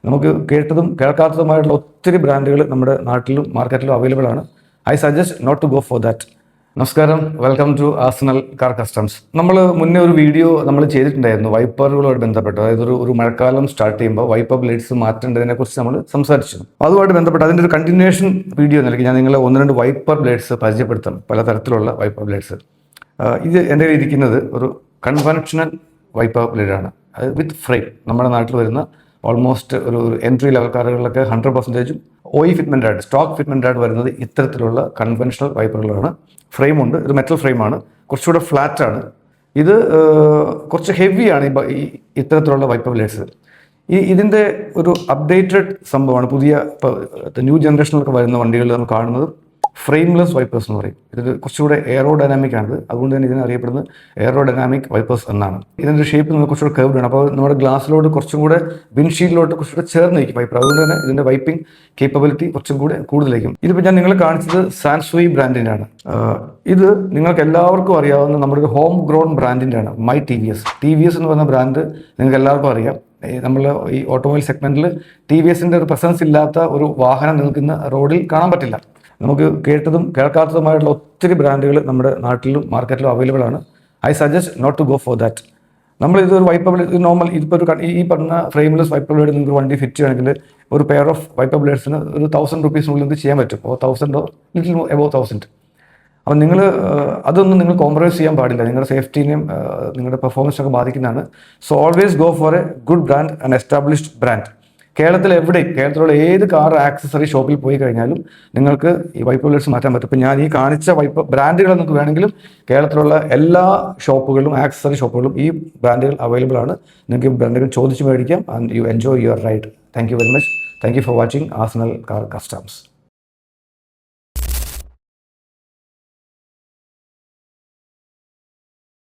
നമുക്ക് കേട്ടതും കേൾക്കാത്തതുമായിട്ടുള്ള ഒത്തിരി ബ്രാൻഡുകൾ നമ്മുടെ നാട്ടിലും മാർക്കറ്റിലും അവൈലബിൾ ആണ്. I suggest not to go for that. നമസ്കാരം, welcome to Arsenal car customs. നമ്മൾ മുന്നേ ഒരു വീഡിയോ നമ്മൾ ചെയ്തിട്ടുണ്ടായിരുന്നു വൈപ്പറുകളുമായിട്ട് ബന്ധപ്പെട്ട്. അതായത് ഒരു മഴക്കാലം സ്റ്റാർട്ട് ചെയ്യുമ്പോൾ വൈപ്പർ ബ്ലേഡ്സ് മാറ്റേണ്ടതിനെ കുറിച്ച് നമ്മൾ സംസാരിച്ചു. അതുമായിട്ട് ബന്ധപ്പെട്ട് അതിൻ്റെ ഒരു കണ്ടിന്യൂഷൻ വീഡിയോ നൽകി ഞാൻ നിങ്ങളെ 1-2 വൈപ്പർ ബ്ലേഡ്സ് പരിചയപ്പെടുത്താം. പലതരത്തിലുള്ള വൈപ്പർ ബ്ലേഡ്സ്. ഇത് എൻ്റെ കയ്യിൽ ഇരിക്കുന്നത് ഒരു കൺവെൻഷണൽ വൈപ്പർ ബ്ലേഡാണ്. അത് വിത്ത് ഫ്രെയിം. നമ്മുടെ നാട്ടിൽ വരുന്ന ഓൾമോസ്റ്റ് ഒരു എൻട്രി ലെവൽ കാറുകളിലൊക്കെ 100% OE ഫിറ്റ്മെൻ്റ് ആയിട്ട്, സ്റ്റോക്ക് ഫിറ്റ്മെൻ്റ് ആയിട്ട് വരുന്നത് ഇത്തരത്തിലുള്ള കൺവെൻഷണൽ വൈപ്പറുകളാണ്. ഫ്രെയിമുണ്ട്, ഇത് മെറ്റൽ ഫ്രെയിമാണ്, കുറച്ചുകൂടെ ഫ്ലാറ്റാണ്. ഇത് കുറച്ച് ഹെവിയാണ് ഈ ഇത്തരത്തിലുള്ള വൈപ്പർ ബ്ലേഡ്സ്. ഇതിൻ്റെ ഒരു അപ്ഡേറ്റഡ് സംഭവമാണ്. പുതിയ ന്യൂ ജനറേഷനിലൊക്കെ വരുന്ന വണ്ടികളിൽ നമ്മൾ കാണുന്നത് ഫ്രെയിംലെസ് വൈപ്പേഴ്സ് എന്ന് പറയും. ഇത് കുറച്ചുകൂടെ എയറോഡൈനാമിക് ആണ്. അതുകൊണ്ട് തന്നെ ഇതിനെ അറിയപ്പെടുന്നത് എയറോഡൈനാമിക് വൈപ്പേഴ്സ് എന്നാണ്. ഇതിൻ്റെ ഷേപ്പ് നമുക്ക് കുറച്ചുകൂടെ കർവ്ഡ് ആണ്. അപ്പോൾ നമ്മുടെ ഗ്ലാസ്സിലോട്ട് കുറച്ചും കൂടെ വിൻഷീൽഡിലോട്ട് കുറച്ചുകൂടെ ചേർന്ന് നിൽക്കും വൈപ്പർ. അതുകൊണ്ട് തന്നെ ഇതിൻ്റെ വൈപ്പിംഗ് കേപ്പബിലിറ്റി കുറച്ചും കൂടെ കൂടുതലായിരിക്കും. ഇതിപ്പോൾ ഞാൻ നിങ്ങളെ കാണിച്ചത് സാൻസുയി ബ്രാൻഡിൻ്റെ ആണ്. ഇത് നിങ്ങൾക്ക് എല്ലാവർക്കും അറിയാവുന്ന നമ്മുടെ ഒരു ഹോം ഗ്രോൺ ബ്രാൻഡിൻ്റെ ആണ്. മൈ TVS എന്ന് പറഞ്ഞ ബ്രാൻഡ് നിങ്ങൾക്ക് എല്ലാവർക്കും അറിയാം. നമ്മൾ ഈ ഓട്ടോമൊബൈൽ സെഗ്മെൻറ്റിൽ TVSൻ്റെ ഒരു പ്രസൻസ് ഇല്ലാത്ത ഒരു വാഹനം നിങ്ങൾക്ക് ഇന്ന് റോഡിൽ കാണാൻ പറ്റില്ല. നമുക്ക് കേട്ടതും കേൾക്കാത്തതുമായിട്ടുള്ള ഒത്തിരി ബ്രാൻഡുകൾ നമ്മുടെ നാട്ടിലും മാർക്കറ്റിലും അവൈലബിൾ ആണ്. I suggest not to go for that. നമ്മളിതൊരു വൈപ്പർ ബ്ലേഡ് നോർമൽ ഇതിപ്പോൾ ഈ പറഞ്ഞ ഫ്രെയിംലെസ് വൈപ്പർ ബ്ലേഡ് നിങ്ങൾക്ക് വണ്ടി ഫിറ്റ് ചെയ്യണമെങ്കിൽ ഒരു പെയർ ഓഫ് വൈപ്പർ ബ്ലേഡ്സിന് ഒരു 1000 രൂപീസിനുള്ളിൽ ഇത് ചെയ്യാൻ പറ്റും. ഓ 1000 ലിറ്റിൽ എബോവ് 1000. അപ്പം അതൊന്നും നിങ്ങൾ കോംപ്രമൈസ് ചെയ്യാൻ പാടില്ല. നിങ്ങളുടെ സേഫ്റ്റിനെയും നിങ്ങളുടെ പെർഫോമൻസിനൊക്കെ ബാധിക്കുന്നതാണ്. So always go for A good brand and established brand. കേരളത്തിലുള്ള ഏത് കാർ ആക്സസറി ഷോപ്പിൽ പോയി കഴിഞ്ഞാലും നിങ്ങൾക്ക് ഈ വൈപ്പർ ബ്ലേഡ്സ് മാറ്റാൻ പറ്റും. ഇപ്പം ഞാൻ ഈ കാണിച്ച വൈപ്പർ ബ്രാൻഡുകൾ നിങ്ങൾക്ക് വേണമെങ്കിലും കേരളത്തിലുള്ള എല്ലാ ഷോപ്പുകളിലും ആക്സസറി ഷോപ്പുകളിലും ഈ ബ്രാൻഡുകൾ അവൈലബിൾ ആണ്. നിങ്ങൾക്ക് ഈ ബ്രാൻഡുകൾ ചോദിച്ച് മേടിക്കാം. And you enjoy your ride. Thank you very much. Thank you for watching Arsenal car customs.